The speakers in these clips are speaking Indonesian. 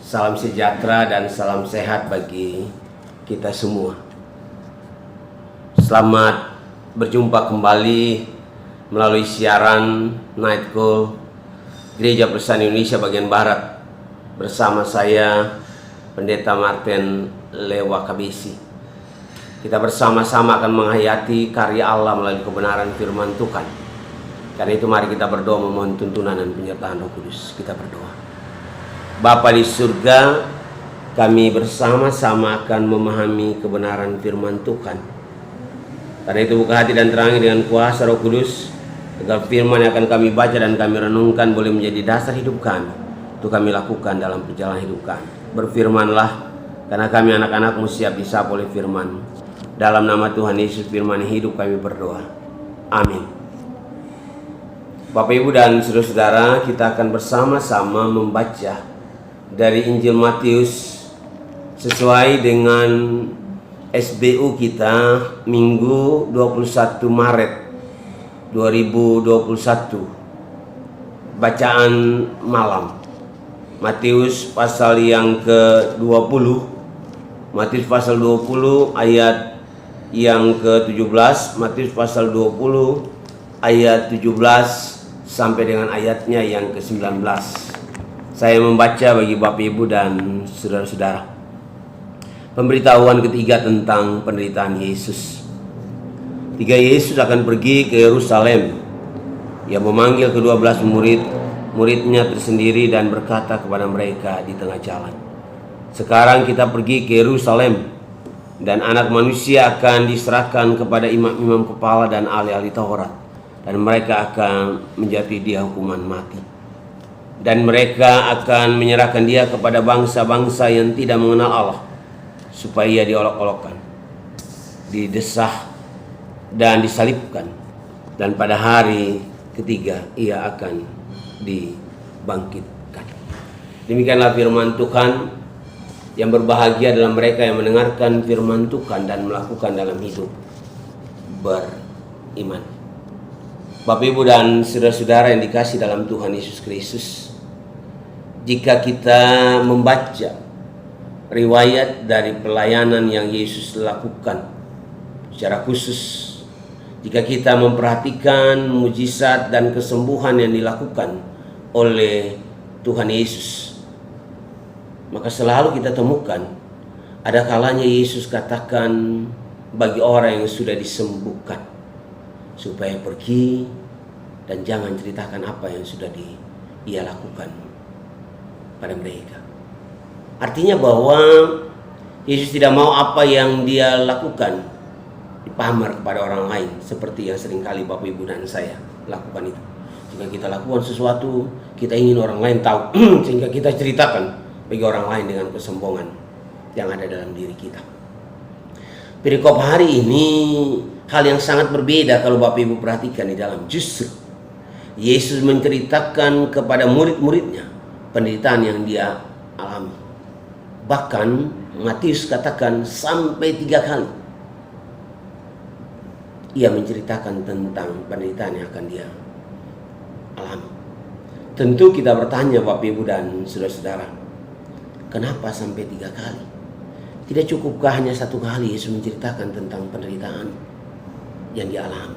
Salam sejahtera dan salam sehat bagi kita semua. Selamat berjumpa kembali melalui siaran Night Call Gereja Perusahaan Indonesia bagian Barat bersama saya Pendeta Martin Lewa Kabisi. Kita bersama-sama akan menghayati karya Allah melalui kebenaran firman Tuhan. Karena itu mari kita berdoa memohon tuntunan dan penyertaan Roh Kudus. Kita berdoa. Bapa di surga, kami bersama-sama akan memahami kebenaran firman Tuhan. Karena itu buka hati dan terangi dengan kuasa Roh Kudus, agar firman yang akan kami baca dan kami renungkan boleh menjadi dasar hidup kami. Itu kami lakukan dalam perjalanan hidup kami. Berfirmanlah, karena kami anak-anakmu siap disapu oleh firman. Dalam nama Tuhan Yesus firman hidup kami berdoa. Amin. Bapak Ibu dan saudara-saudara, kita akan bersama-sama membaca dari Injil Matius sesuai dengan SBU kita Minggu 21 Maret 2021. Bacaan malam Matius pasal yang ke-20, Matius pasal 20 ayat yang ke-17, Matius pasal 20 ayat 17 sampai dengan ayatnya yang ke-19. Saya membaca bagi Bapak Ibu dan saudara-saudara. Pemberitahuan ketiga tentang penderitaan Yesus. Ketika Yesus akan pergi ke Yerusalem, Ia memanggil ke-12 muridnya tersendiri dan berkata kepada mereka di tengah jalan, "Sekarang kita pergi ke Yerusalem, dan anak manusia akan diserahkan kepada imam-imam kepala dan ahli-ahli Taurat, dan mereka akan menjatuhi dia hukuman mati. Dan mereka akan menyerahkan dia kepada bangsa-bangsa yang tidak mengenal Allah, supaya ia diolok-olokkan, didesah, dan disalibkan. Dan pada hari ketiga ia akan dibangkitkan." Demikianlah firman Tuhan. Yang berbahagia adalah mereka yang mendengarkan firman Tuhan dan melakukan dalam hidup beriman. Bapak Ibu dan saudara-saudara yang dikasih dalam Tuhan Yesus Kristus, jika kita membaca riwayat dari pelayanan yang Yesus lakukan secara khusus, jika kita memperhatikan mujizat dan kesembuhan yang dilakukan oleh Tuhan Yesus, maka selalu kita temukan ada kalanya Yesus katakan bagi orang yang sudah disembuhkan supaya pergi dan jangan ceritakan apa yang sudah ia lakukan pada mereka. Artinya bahwa Yesus tidak mau apa yang dia lakukan dipamer kepada orang lain, seperti yang seringkali Bapak Ibu dan saya lakukan itu. Jika kita lakukan sesuatu, kita ingin orang lain tahu sehingga kita ceritakan bagi orang lain dengan kesombongan yang ada dalam diri kita. Perikop hari ini hal yang sangat berbeda kalau Bapak Ibu perhatikan di dalam. Justru Yesus menceritakan kepada murid-muridnya penderitaan yang dia alami. Bahkan Matius katakan sampai 3 kali ia menceritakan tentang penderitaan yang akan dia alami. Tentu kita bertanya Bapak Ibu dan saudara-saudara, kenapa sampai 3 kali? Tidak cukupkah hanya 1 kali Yesus menceritakan tentang penderitaan yang dialami?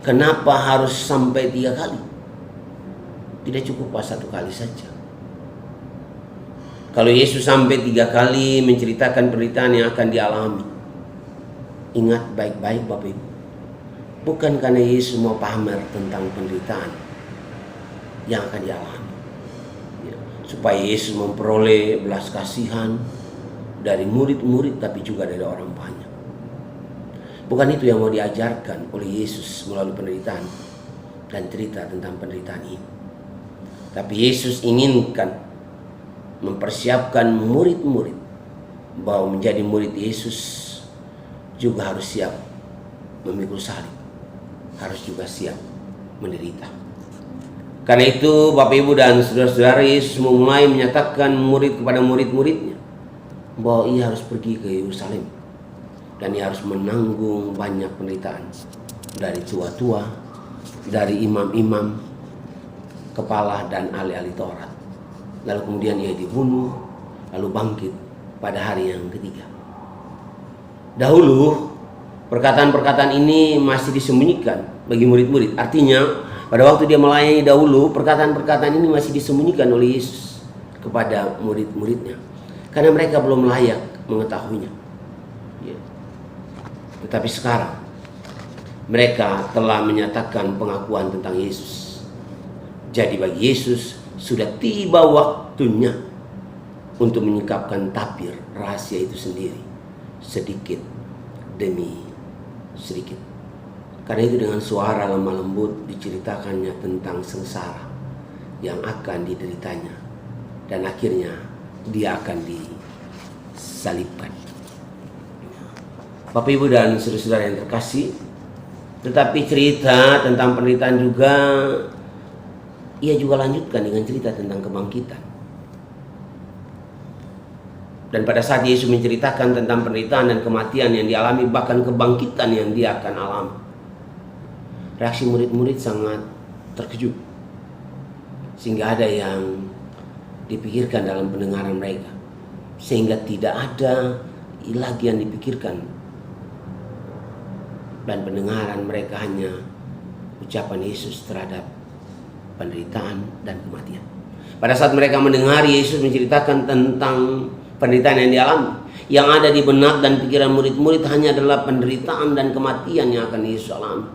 Kenapa harus sampai 3 kali? Tidak cukupkah 1 kali saja? Kalau Yesus sampai 3 kali menceritakan penderitaan yang akan dialami, ingat baik-baik Bapak Ibu, bukan karena Yesus mau pamer tentang penderitaan yang akan dialami, supaya Yesus memperoleh belas kasihan dari murid-murid tapi juga dari orang banyak. Bukan itu yang mau diajarkan oleh Yesus melalui penderitaan dan cerita tentang penderitaan ini. Tapi Yesus inginkan mempersiapkan murid-murid bahwa menjadi murid Yesus juga harus siap memikul salib, harus juga siap menderita. Karena itu Bapak Ibu dan saudara-saudara, Yesus mulai menyatakan kepada murid-muridnya bahwa ia harus pergi ke Yerusalem dan ia harus menanggung banyak penderitaan dari tua-tua, dari imam-imam, kepala dan ahli-ahli Taurat. Lalu kemudian ia dibunuh, lalu bangkit pada hari yang ketiga. Dahulu perkataan-perkataan ini masih disembunyikan bagi murid-murid. Artinya pada waktu dia melayani dahulu, perkataan-perkataan ini masih disembunyikan oleh Yesus kepada murid-muridnya, karena mereka belum layak mengetahuinya. Ya. Tetapi sekarang mereka telah menyatakan pengakuan tentang Yesus. Jadi bagi Yesus sudah tiba waktunya untuk menyingkapkan tabir rahasia itu sendiri, sedikit demi sedikit. Karena itu dengan suara lemah lembut diceritakannya tentang sengsara yang akan dideritanya, dan akhirnya dia akan disalibkan. Bapak, Ibu, dan saudara-saudara yang terkasih, tetapi cerita tentang penderitaan juga ia juga lanjutkan dengan cerita tentang kebangkitan. Dan pada saat Yesus menceritakan tentang penderitaan dan kematian yang dialami, bahkan kebangkitan yang dia akan alami, reaksi murid-murid sangat terkejut, sehingga ada yang dipikirkan dalam pendengaran mereka, sehingga tidak ada lagi yang dipikirkan, dan pendengaran mereka hanya ucapan Yesus terhadap penderitaan dan kematian. Pada saat mereka mendengar Yesus menceritakan tentang penderitaan yang dialami, yang ada di benak dan pikiran murid-murid hanya adalah penderitaan dan kematian yang akan Yesus alami.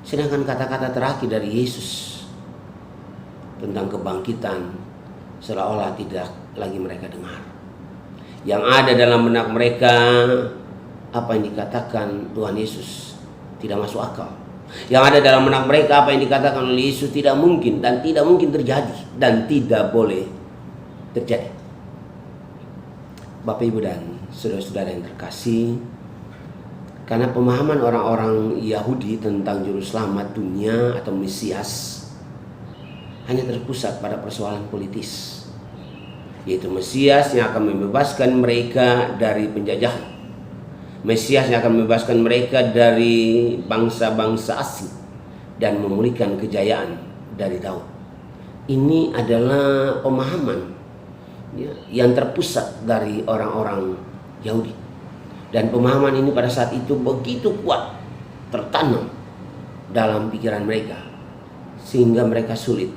Sedangkan kata-kata terakhir dari Yesus tentang kebangkitan seolah-olah tidak lagi mereka dengar. Yang ada dalam benak mereka, apa yang dikatakan Tuhan Yesus tidak masuk akal. Yang ada dalam benak mereka, apa yang dikatakan oleh Yesus tidak mungkin dan tidak mungkin terjadi dan tidak boleh terjadi. Bapak, Ibu, dan saudara-saudara yang terkasih, karena pemahaman orang-orang Yahudi tentang juru selamat dunia atau Mesias hanya terpusat pada persoalan politis, yaitu Mesias yang akan membebaskan mereka dari penjajahan, Mesias yang akan membebaskan mereka dari bangsa-bangsa asing dan memulihkan kejayaan dari Daud. Ini adalah pemahaman yang terpusat dari orang-orang Yahudi. Dan pemahaman ini pada saat itu begitu kuat tertanam dalam pikiran mereka, sehingga mereka sulit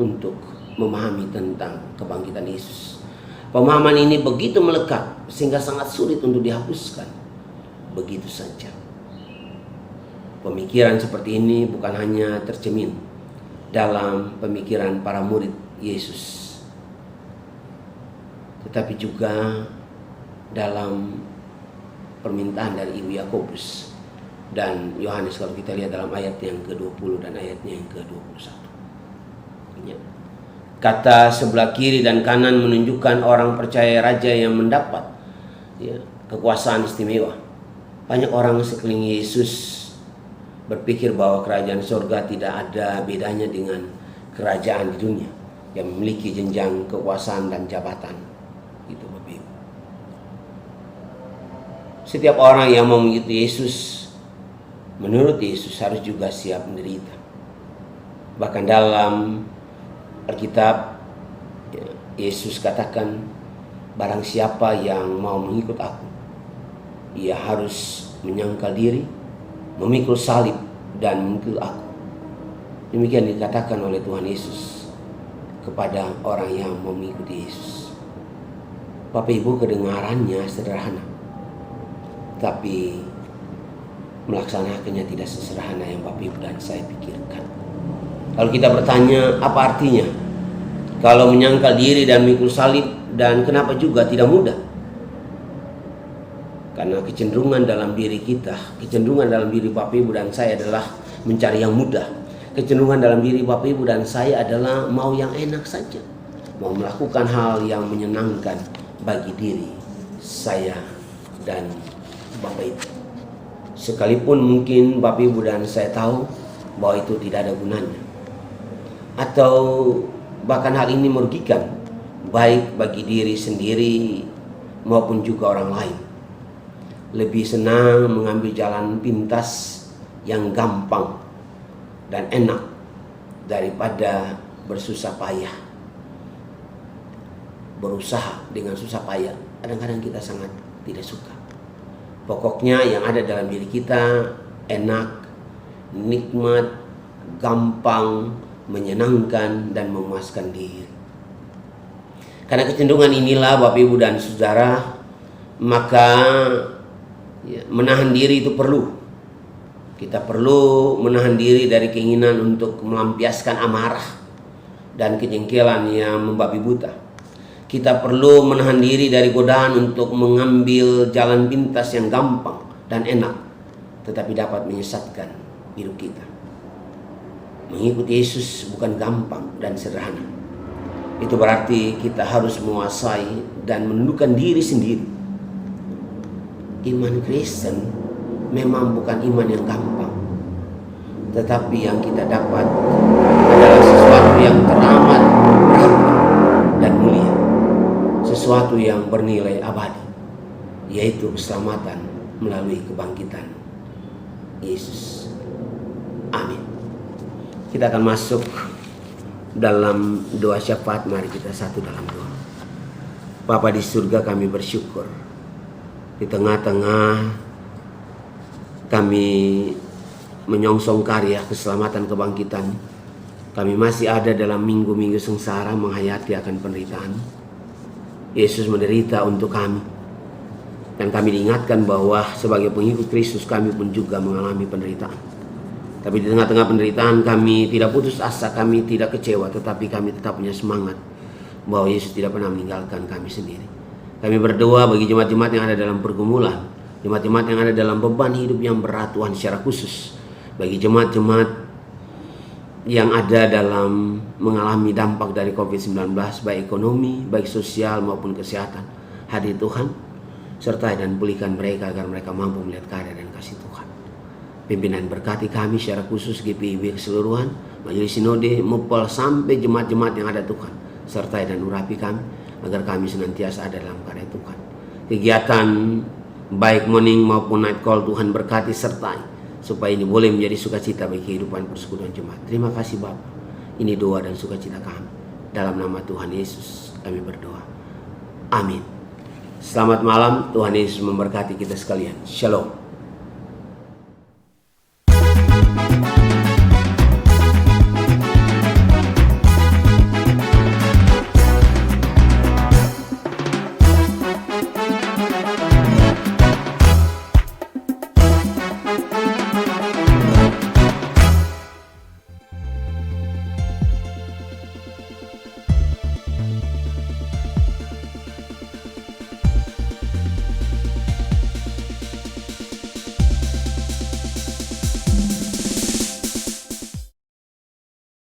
untuk memahami tentang kebangkitan Yesus. Pemahaman ini begitu melekat sehingga sangat sulit untuk dihapuskan begitu saja. Pemikiran seperti ini bukan hanya tercermin dalam pemikiran para murid Yesus, tetapi juga dalam permintaan dari Ibu Yakobus dan Yohanes, kalau kita lihat dalam ayat yang ke-20 dan ayatnya yang ke-21. Ya. Kata sebelah kiri dan kanan menunjukkan orang percaya raja yang mendapat kekuasaan istimewa. Banyak orang sekeliling Yesus berpikir bahwa kerajaan surga tidak ada bedanya dengan kerajaan di dunia yang memiliki jenjang kekuasaan dan jabatan. Itu Bapak Ibu. Setiap orang yang mau mengikuti Yesus, menurut Yesus, harus juga siap menderita. Bahkan dalam Alkitab, Yesus katakan, barang siapa yang mau mengikut aku, ia harus menyangkal diri, memikul salib, dan mengikut aku. Demikian dikatakan oleh Tuhan Yesus kepada orang yang mau mengikuti Yesus. Bapak Ibu, kedengarannya sederhana, tapi melaksanakannya tidak sesederhana yang Bapak Ibu dan saya pikirkan. Kalau kita bertanya, apa artinya kalau menyangkal diri dan memikul salib, dan kenapa juga tidak mudah? Karena kecenderungan dalam diri kita, kecenderungan dalam diri Bapak Ibu dan saya adalah mencari yang mudah. Kecenderungan dalam diri Bapak Ibu dan saya adalah mau yang enak saja, mau melakukan hal yang menyenangkan bagi diri saya dan Bapak Ibu. Sekalipun mungkin Bapak Ibu dan saya tahu bahwa itu tidak ada gunanya, atau bahkan hal ini merugikan baik bagi diri sendiri maupun juga orang lain. Lebih senang mengambil jalan pintas yang gampang dan enak daripada bersusah payah berusaha dengan susah payah. Kadang-kadang kita sangat tidak suka. Pokoknya yang ada dalam diri kita enak, nikmat, gampang, menyenangkan, dan memuaskan diri. Karena kecenderungan inilah Bapak Ibu dan Saudara, maka menahan diri itu perlu. Kita perlu menahan diri dari keinginan untuk melampiaskan amarah dan kejengkelan yang membabi buta. Kita perlu menahan diri dari godaan untuk mengambil jalan pintas yang gampang dan enak, tetapi dapat menyesatkan hidup kita. Mengikuti Yesus bukan gampang dan sederhana. Itu berarti kita harus menguasai dan menundukkan diri sendiri. Iman Kristen memang bukan iman yang gampang, tetapi yang kita dapat adalah sesuatu yang teramat berharga dan mulia, sesuatu yang bernilai abadi, yaitu keselamatan melalui kebangkitan Yesus. Amin. Kita akan masuk dalam doa syafaat. Mari kita satu dalam doa. Bapa di surga, kami bersyukur di tengah-tengah kami menyongsong karya keselamatan kebangkitan. Kami masih ada dalam minggu-minggu sengsara menghayati akan penderitaan. Yesus menderita untuk kami, dan kami diingatkan bahwa sebagai pengikut Kristus kami pun juga mengalami penderitaan. Tapi di tengah-tengah penderitaan kami tidak putus asa, kami tidak kecewa, tetapi kami tetap punya semangat bahwa Yesus tidak pernah meninggalkan kami sendiri. Kami berdoa bagi jemaat-jemaat yang ada dalam pergumulan, jemaat-jemaat yang ada dalam beban hidup yang berat, Tuhan, secara khusus bagi jemaat-jemaat yang ada dalam mengalami dampak dari COVID-19, baik ekonomi, baik sosial maupun kesehatan. Hadir Tuhan, sertai dan pulihkan mereka agar mereka mampu melihat karya dan kasih Tuhan. Pimpinan berkati kami secara khusus GPIB keseluruhan, Majelis Sinode, Mupol, sampai jemaat-jemaat yang ada Tuhan. Sertai dan urapi kami agar kami senantiasa ada dalam karya Tuhan. Kegiatan baik morning maupun night call, Tuhan berkati sertai, supaya ini boleh menjadi sukacita bagi kehidupan persekutuan jemaat. Terima kasih Bapa. Ini doa dan sukacita kami. Dalam nama Tuhan Yesus kami berdoa. Amin. Selamat malam, Tuhan Yesus memberkati kita sekalian. Shalom.